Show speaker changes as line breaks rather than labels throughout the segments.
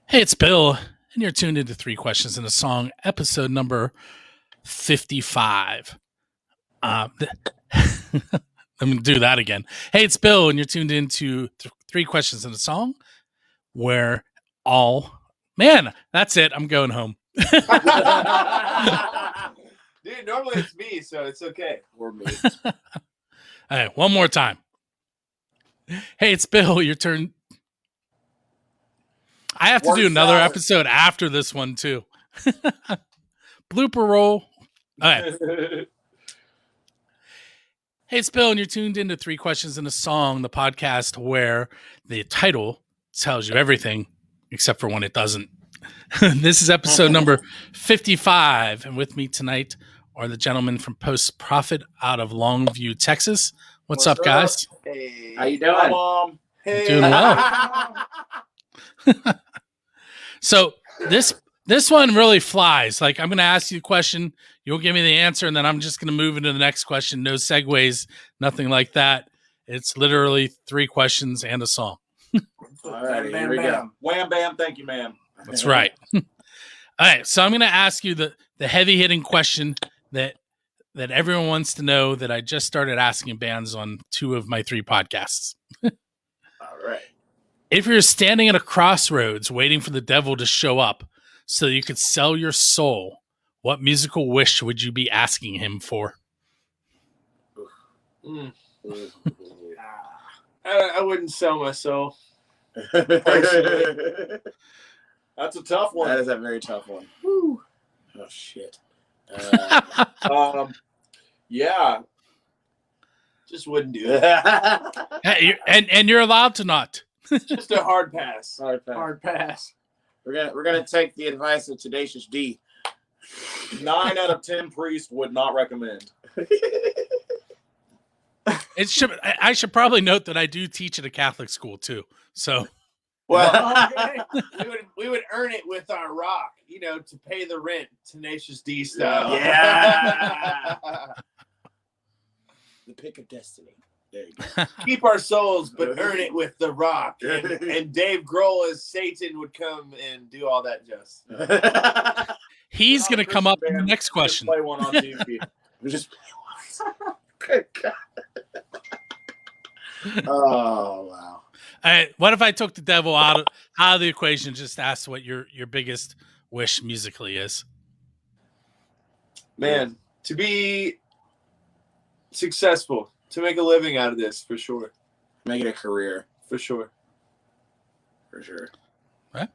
Hey, it's Bill, and you're tuned into Three Questions in a Song, episode number 55. Let me do that again. Hey, it's Bill, and you're tuned into Three Questions in a Song, where man, that's it. I'm going home.
Dude, normally it's me, so it's okay. Or me.
All right, one more time. Hey, it's Bill. Your turn. I have to do another episode after this one, too. Blooper roll. All right. Hey, it's Bill, and you're tuned into Three Questions in a Song, the podcast where the title tells you everything except for when it doesn't. This is episode number 55, and with me tonight are the gentlemen from Post Profit out of Longview, Texas. What's up, guys?
Hey.
How you doing?
Hi, Mom. Hey.
Doing well. So this one really flies. Like, I'm going to ask you a question, you'll give me the answer, and then I'm just going to move into the next question. No segues, nothing like that. It's literally three questions and a song.
All right, here we go.
Wham, bam, thank you, ma'am.
That's right. All right, so I'm going to ask you the heavy-hitting question that everyone wants to know that I just started asking bands on 2 of my 3 podcasts.
All right.
If you're standing at a crossroads waiting for the devil to show up so you could sell your soul, what musical wish would you be asking him for?
I wouldn't sell my soul.
That's
a tough one.
That is a very tough one.
Whew.
Oh, shit.
Yeah. Just wouldn't do it.
Hey, and you're allowed to not.
Just a hard pass.
Hard pass. We're gonna take the advice of Tenacious D.
9 out of 10 priests would not recommend.
I should probably note that I do teach at a Catholic school too. So,
well, we would earn it with our rock, to pay the rent, Tenacious D style.
Yeah. The pick of destiny. There you go.
Keep our souls, but earn it with the rock. And Dave Grohl as Satan would come and do all that just.
He's going to come up in the next question.
Play one on TV.
Just play one. Oh, wow.
All right, what if I took the devil out of the equation, just asked what your biggest wish musically is?
Man, to be successful, to make a living out of this, for sure.
Make it a career.
For sure.
For sure.
Right.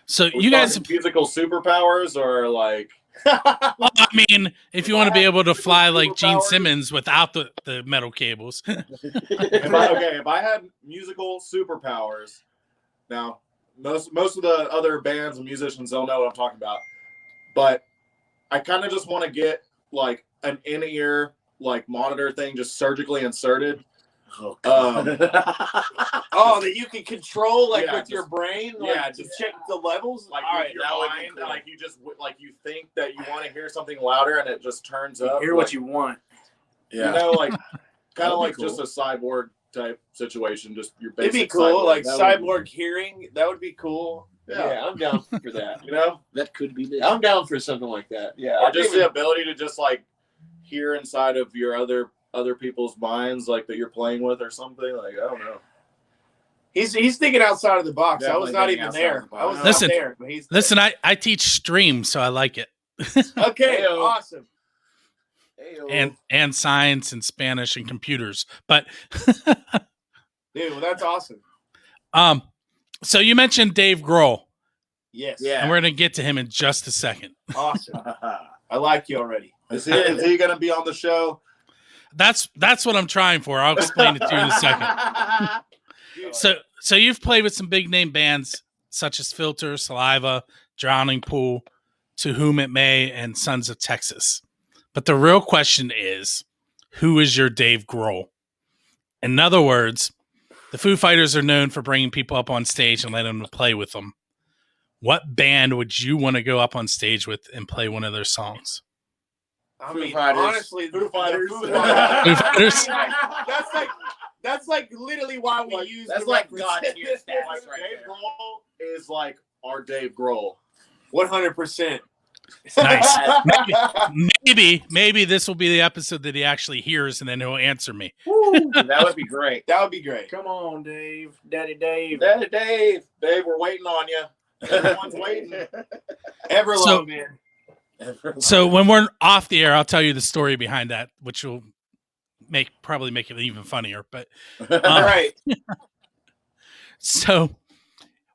So you guys have
musical superpowers or like
well, I mean, if you want to be able to fly like Gene Simmons without the metal cables.
If I had musical superpowers, now most of the other bands and musicians don't know what I'm talking about, but I kind of just want to get like an in-ear like monitor thing just surgically inserted. That you can control with your brain, to check the levels, like with your mind, cool. Like you just you think that you want to hear something louder and it just turns up.
Hear what you want.
Yeah, kind of like cool. Just a cyborg type situation. Just your basic. It'd be cool, cyborg. Like cyborg hearing. That would be cool. Yeah, I'm down for that.
That could be big.
I'm down for something like that. Yeah, or just the ability to just like hear inside of your other people's minds, like that you're playing with or something. Like, I don't know. He's thinking outside of the box. I was not even there. I was not there. But
listen, I teach stream, so I like it.
Okay, awesome.
And science and Spanish and computers, but
dude, well, that's awesome.
So you mentioned Dave Grohl.
Yes.
Yeah.
And we're gonna get to him in just a second.
Awesome. I like you already. Is he gonna be on the show?
That's what I'm trying for. I'll explain it to you in a second. So you've played with some big name bands such as Filter, Saliva, Drowning Pool, To Whom It May, and Sons of Texas. But the real question is, who is your Dave Grohl? In other words, the Foo Fighters are known for bringing people up on stage and letting them play with them. What band would you want to go up on stage with and play one of their songs?
I mean, honestly, Foo Fighters.
Foo Fighters.
That's like literally why we use.
That's like God.
Dave Grohl is like our Dave Grohl.
100%.
Nice. Maybe this will be the episode that he actually hears, and then he'll answer me.
Woo, that would be great.
That would be great.
Come on, Dave. Daddy Dave.
Daddy Dave. Dave, we're waiting on you. Everyone's waiting.
Ever
So-
long, man.
So when we're off the air, I'll tell you the story behind that, which will probably make it even funnier. But
All right.
so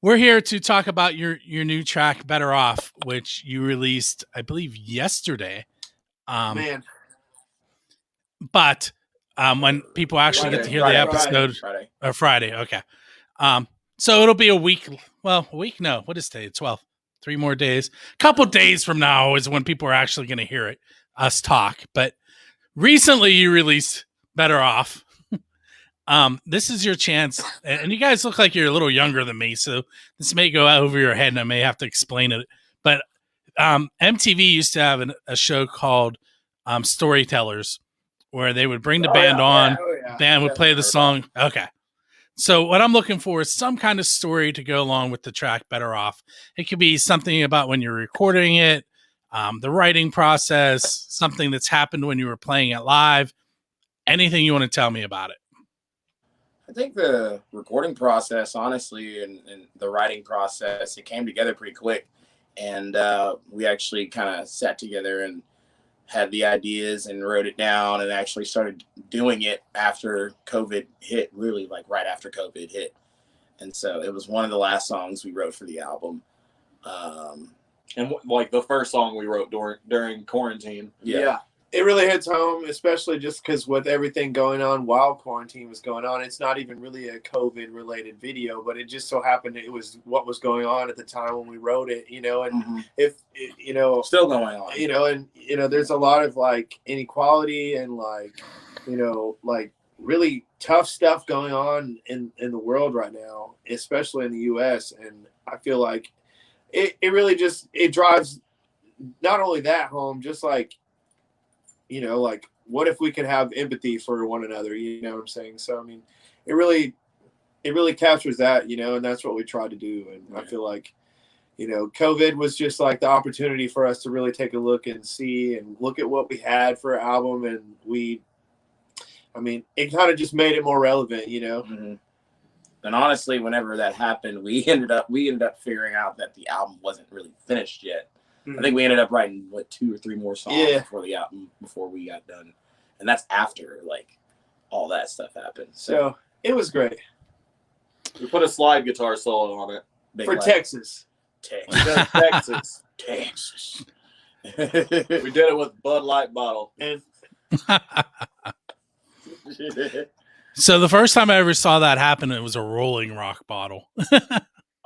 we're here to talk about your new track, "Better Off," which you released, I believe, yesterday.
Man.
But when people actually get to hear the episode, Friday, okay. So it'll be a week. Well, a week? No. What is today? 12. 3 more days. A couple days from now is when people are actually going to hear it, us talk. But recently you released "Better Off." This is your chance. And you guys look like you're a little younger than me, so this may go over your head and I may have to explain it. But MTV used to have a show called Storytellers, where they would bring the band on. Band would play the song. Okay. So what I'm looking for is some kind of story to go along with the track "Better Off." It could be something about when you're recording it, the writing process, something that's happened when you were playing it live, anything you want to tell me about it.
I think the recording process, honestly, and the writing process, it came together pretty quick. And we actually kind of sat together and had the ideas and wrote it down and actually started doing it after COVID hit, really like right after COVID hit. And so it was one of the last songs we wrote for the album.
And like the first song we wrote during quarantine.
Yeah. It really hits home, especially just because with everything going on while quarantine was going on. It's not even really a COVID-related video, but it just so happened it was what was going on at the time when we wrote it, you know. And
Still going on,
there's a lot of like inequality and like really tough stuff going on in the world right now, especially in the U.S. And I feel like it really just it drives not only that home, just like, like what if we could have empathy for one another, you know what I'm saying? So, I mean, it really captures that, and that's what we try to do. And I feel like, COVID was just like the opportunity for us to really take a look and see and look at what we had for an album. And it kind of just made it more relevant,
Mm-hmm. And honestly, whenever that happened, we ended up figuring out that the album wasn't really finished yet. I think we ended up writing 2 or 3 more songs before the album, before we got done, and that's after like all that stuff happened.
So it was great.
We put a slide guitar solo on it
For Texas.
Texas. We did it with Bud Light bottle.
And
So the first time I ever saw that happen, it was a Rolling Rock bottle.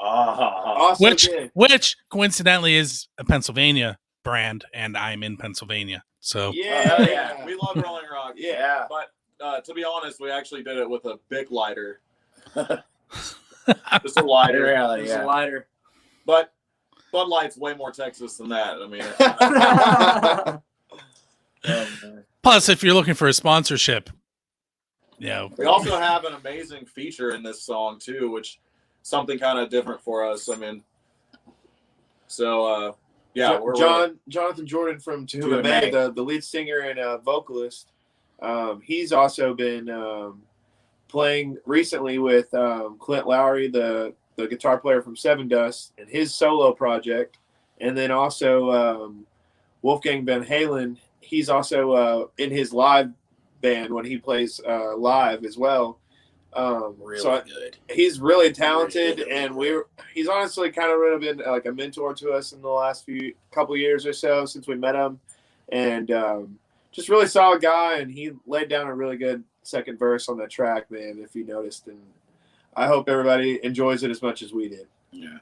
also
which coincidentally is a Pennsylvania brand, and I'm in Pennsylvania. So
yeah.
We love Rolling Rock.
Yeah.
But to be honest, we actually did it with a Bic lighter. Just a lighter.
Reality,
It's a lighter.
But Bud Light's way more Texas than that. I mean,
plus, if you're looking for a sponsorship,
we also have an amazing feature in this song too, which something kind of different for us. I mean, so
Jonathan Jordan from To Whom It May, the lead singer and vocalist, he's also been playing recently with Clint Lowry, the guitar player from Seven Dust, and his solo project, and then also Wolfgang Van Halen. He's also in his live band when he plays live as well.
Good.
He's really talented, and he's honestly kind of really been like a mentor to us in the last couple years or so since we met him, and just really solid guy. And he laid down a really good second verse on that track, man, if you noticed. And I hope everybody enjoys it as much as we did.
Yeah.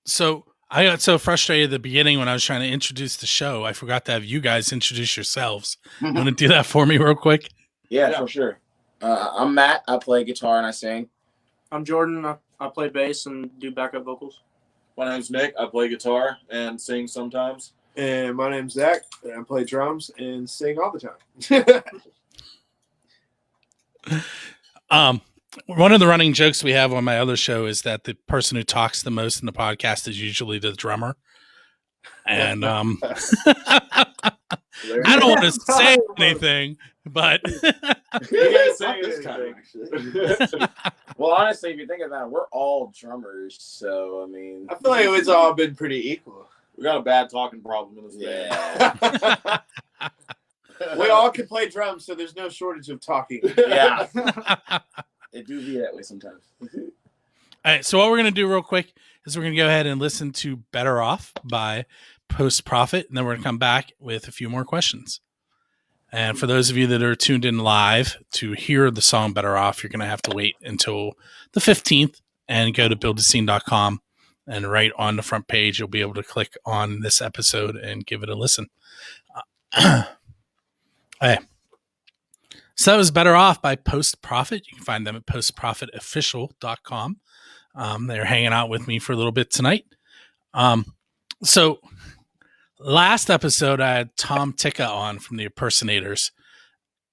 So I got so frustrated at the beginning when I was trying to introduce the show, I forgot to have you guys introduce yourselves. You want to do that for me real quick?
Yeah, for sure. I'm Matt. I play guitar and I sing.
I'm Jordan. I play bass and do backup vocals.
my name's Nick. I play guitar and sing sometimes.
And my name's Zach. And I play drums and sing all the time.
one of the running jokes we have on my other show is that the person who talks the most in the podcast is usually the drummer. And I don't want to say anything, but
You guys say
This time,
anything.
actually.
Well, honestly, if you think about it, we're all drummers, so I mean,
I feel like it's all been pretty equal.
We got a bad talking problem in this band.
yeah,
We all can play drums, so there's no shortage of talking.
yeah. It do be that way sometimes.
All right, so what we're going to do real quick is we're going to go ahead and listen to Better Off by Post Profit, and then we're going to come back with a few more questions. And for those of you that are tuned in live to hear the song Better Off, you're going to have to wait until the 15th and go to buildascene.com. And right on the front page, you'll be able to click on this episode and give it a listen. Okay. So that was Better Off by Post Profit. You can find them at postprofitofficial.com. They're hanging out with me for a little bit tonight. So last episode, I had Tom Tikka on from the Impersonators.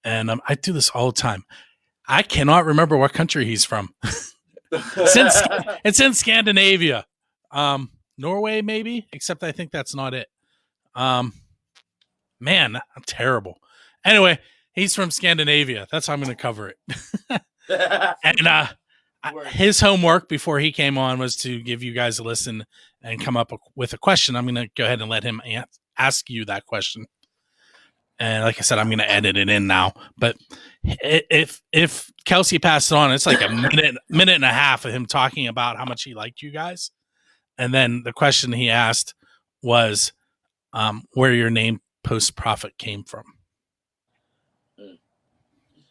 And I do this all the time. I cannot remember what country he's from. It's in Scandinavia. Norway, maybe, except I think that's not it. Man, I'm terrible. Anyway, he's from Scandinavia. That's how I'm going to cover it. And his homework before he came on was to give you guys a listen and come up with a question. I'm going to go ahead and let him ask you that question. And like I said, I'm going to edit it in now. But if Kelsey passed it on, it's like a minute and a half of him talking about how much he liked you guys. And then the question he asked was where your name Post Profit came from.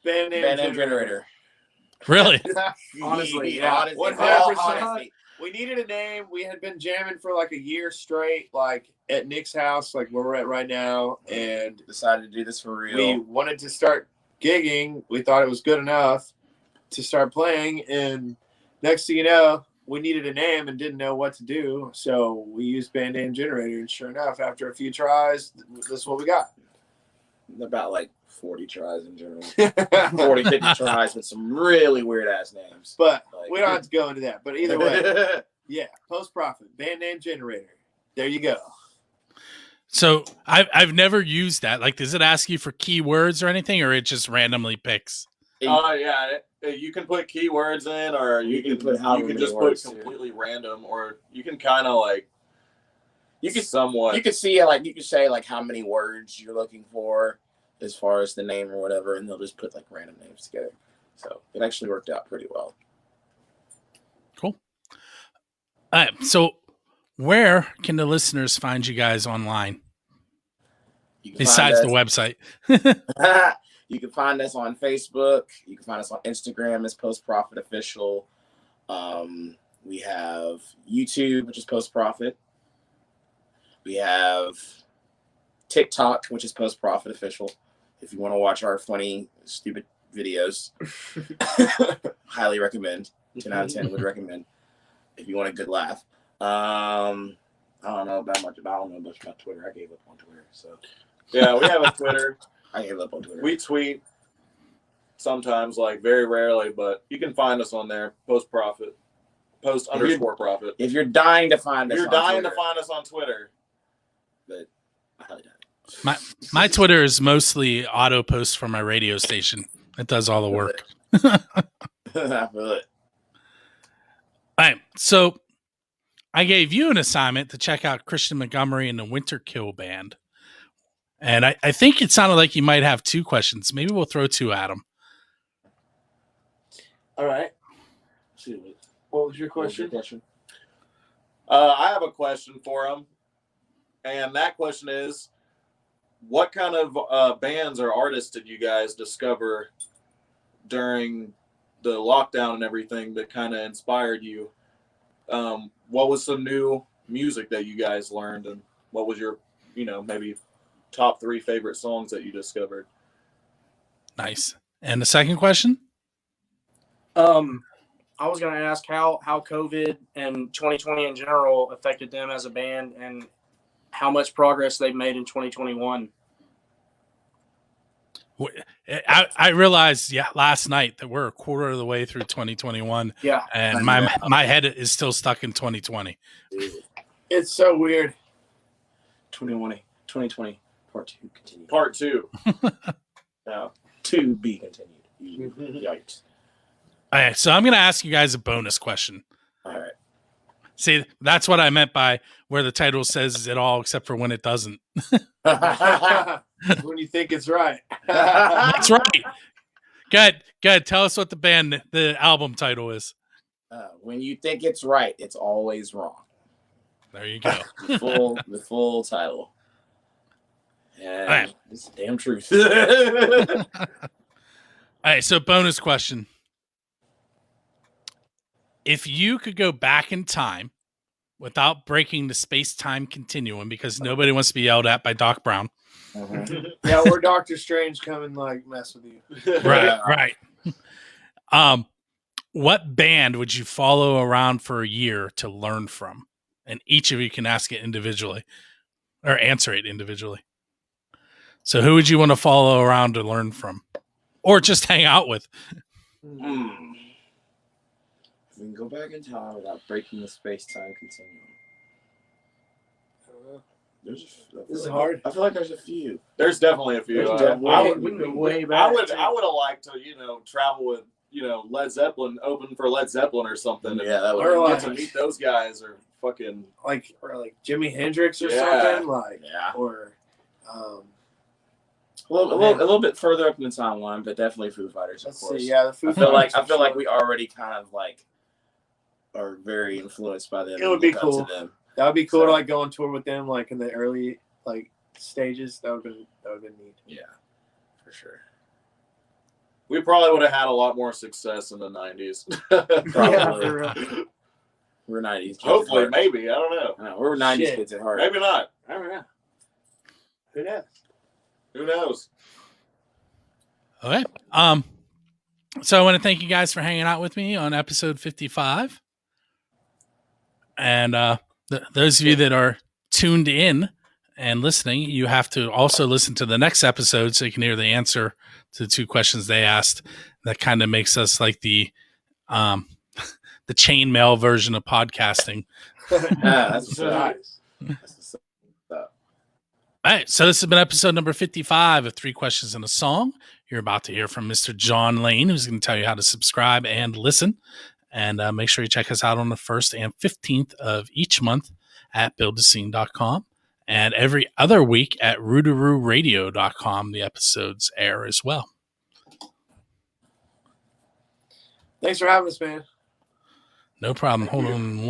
Band name
generator.
Really?
Honestly, yeah.
100%. We needed a name. We had been jamming for like a year straight, like at Nick's house, like where we're at right now, and
Decided to do this for real.
we wanted to start gigging. We thought it was good enough to start playing, and next thing you know, we needed a name and didn't know what to do, so we used Band Name Generator, and sure enough, after a few tries, this is what we got.
About like 40 tries in general. 40, 50 tries with some really weird ass names.
But
Like,
we don't have to go into that. But either way, yeah, Post Profit, Band Name Generator. There you go.
So I've never used that. Like, does it ask you for keywords or anything, or it just randomly picks?
Yeah. You can put keywords in, or you can
put
you can just put completely random, or you can kind of like
you can
somewhat.
You can see like you can say like how many words you're looking for as far as the name or whatever, and they'll just put like random names together. So it actually worked out pretty well.
Cool. All right. So where can the listeners find you guys online besides the website?
You can find us on Facebook. You can find us on Instagram as Post Profit Official. We have YouTube, which is Post Profit. We have TikTok, which is Post Profit Official. If you want to watch our funny, stupid videos, highly recommend. 10 out of 10 would recommend. If you want a good laugh. I don't know about much. I don't know much about Twitter. I gave up on Twitter. So
Yeah, we have a Twitter.
I gave up on Twitter.
We tweet sometimes, like very rarely, but you can find us on there. Post Profit, _profit.
If you're dying to find us,
You're dying to find us on Twitter.
But I highly doubt it.
My Twitter is mostly auto posts from my radio station. It does all the work.
I feel it.
All right. So I gave you an assignment to check out Christian Montgomery and the Winter Kill Band. And I think it sounded like you might have two questions. Maybe we'll throw two at him.
All right. What was your question?
I have a question for him, and that question is, what kind of bands or artists did you guys discover during the lockdown and everything that kind of inspired you? What was some new music that you guys learned, and what was your, maybe top 3 favorite songs that you discovered?
Nice. And the second question?
I was going to ask how COVID and 2020 in general affected them as a band and how much progress they've made in 2021.
I realized last night that we're a quarter of the way through 2021.
Yeah.
And my head is still stuck in 2020.
It's so weird.
2020 part 2 continued.
Part 2.
Now, to be continued. Yikes.
All right, so I'm going to ask you guys a bonus question.
All right.
See, that's what I meant by where the title says it all except for when it doesn't.
When you think it's right.
That's right. Good. Tell us what the album title is.
When you think it's right, it's always wrong.
There you go.
The full title. And
right.
It's the damn truth.
All right, so bonus question. If you could go back in time without breaking the space-time continuum, because nobody wants to be yelled at by Doc Brown.
Yeah, or Doctor Strange come and like mess with you.
Right. What band would you follow around for a year to learn from? And each of you can ask it individually or answer it individually. So who would you want to follow around to learn from? Or just hang out with?
If we can go back in time without breaking the space-time continuum.
This is hard.
I feel like there's a few.
There's definitely a few.
There's
I
definitely-
would
way
I
back.
would have liked to, travel with, Led Zeppelin, open for Led Zeppelin or something.
Yeah, that
Or
would
Get to
like-
meet those guys or fucking.
Like Jimi Hendrix or
Yeah.
something. Like
Yeah.
or
a little bit further up in the timeline, but definitely Foo Fighters, of
let's
course.
see, yeah, the Foo
I feel
Fighters,
like we already kind of like are very influenced by them.
It would be
and look up
cool.
to them.
that would be cool
So-
to like go on tour with them like in the early like stages. That would have been neat.
Yeah, for sure.
We probably would have had a lot more success in the 90s.
Probably.
for real.
We're 90s kids.
Hopefully,
at heart.
maybe. I don't know.
I know, we're 90s
Shit.
kids at heart.
Maybe not.
I don't know.
Who knows?
Who knows?
Okay. So I want to thank you guys for hanging out with me on episode 55. And those of you that are tuned in and listening, you have to also listen to the next episode so you can hear the answer to the 2 questions they asked. That kind of makes us like the chainmail version of podcasting.
Yeah, that's what's up.
Nice.
That's what's up.
All right, so this has been episode number 55 of 3 Questions and a Song. You're about to hear from Mr. John Lane, who's going to tell you how to subscribe and listen. And make sure you check us out on the 1st and 15th of each month at buildascene.com. And every other week at rootaroораdio.com, the episodes air as well.
Thanks for having us, man.
No problem. Hold on